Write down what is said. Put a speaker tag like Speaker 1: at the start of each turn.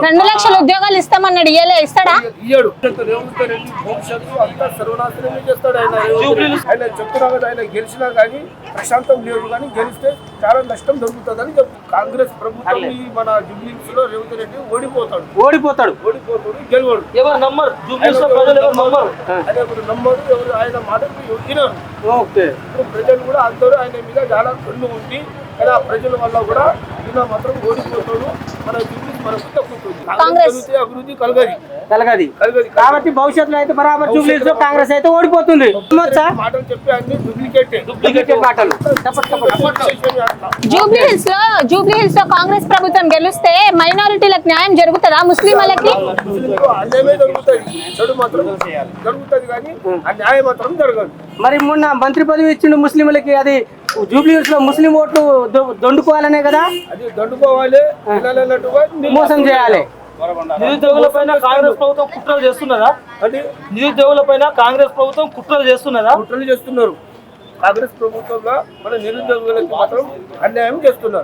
Speaker 1: 2 లక్షల ఉద్యోగాలు ఇస్తామన్నాడు, ఇస్తాడా?
Speaker 2: ఇయ్యాడు. రేవంత్ రెడ్డి భవిష్యత్తు అంతా సర్వనాశనమే చేస్తాడు. ఆయన చెప్తున్నా కదా, ఆయన గెలిచినా కానీ ప్రశాంతం లేదు, కానీ గెలిస్తే చాలా నష్టం జరుగుతుందని చెప్తారు. కాంగ్రెస్ ప్రభుత్వం ఈ మన జూబ్లీహిల్స్ లో రేవంత్ రెడ్డి ఓడిపోతాడు గెలవడు.
Speaker 3: ఎవరు నమ్మరు, జూబ్లీహిల్స్ లో ప్రజలు ఎవరు నమ్మరు,
Speaker 2: ఆయన ఎవరు నమ్మరు, ఎవరు ఆయన మాటలు వినరు. ఇప్పుడు ప్రజలు కూడా అందరూ ఆయన మీద చాలా కన్ను ఉంది, కానీ ఆ ప్రజల వల్ల కూడా ఈయన మాత్రం ఓడిపోతాడు. మన జూబ్లీహిల్స్ మనకు తగ్గుతుంది. అభివృద్ధి కలగది
Speaker 3: కాబట్టి భవిష్యత్తులో అయితే బరాబర్ జూబ్లీహిల్స్ లో కాంగ్రెస్ అయితే ఓడిపోతుంది.
Speaker 2: మాటలు చెప్పి అన్ని డూప్లికేట్
Speaker 3: మాటలు.
Speaker 1: జూబ్లీహిల్స్ లో కాంగ్రెస్ ప్రభుత్వం గెలిస్తే మైనారిటీలకు న్యాయం జరుగుతుందా? ముస్లింలకి
Speaker 2: అన్యాయమే జరుగుతుంది, చెడు మాత్రం జరుగుతుంది, కానీ ఆ న్యాయం మాత్రం జరగదు.
Speaker 3: మరి మొన్న మంత్రి పదవి ఇచ్చిండు ముస్లింలకి, అది జూబ్లీహిల్స్ లో ముస్లిం ఓట్లు దొండుకోవాలనే కదా,
Speaker 2: అది దండుకోవాలి,
Speaker 3: మోసం చేయాలి.
Speaker 4: నిరుద్యోగుల పైన కాంగ్రెస్ ప్రభుత్వం కుట్రలు చేస్తున్నదా?
Speaker 2: అది
Speaker 4: నిరుద్యోగుల పైన కాంగ్రెస్ ప్రభుత్వం కుట్రలు చేస్తున్నదా?
Speaker 2: కుట్రలు చేస్తున్నారు. కాంగ్రెస్ ప్రభుత్వంలో మన నిరుద్యోగులకు మాత్రం అన్యాయం చేస్తున్నారు.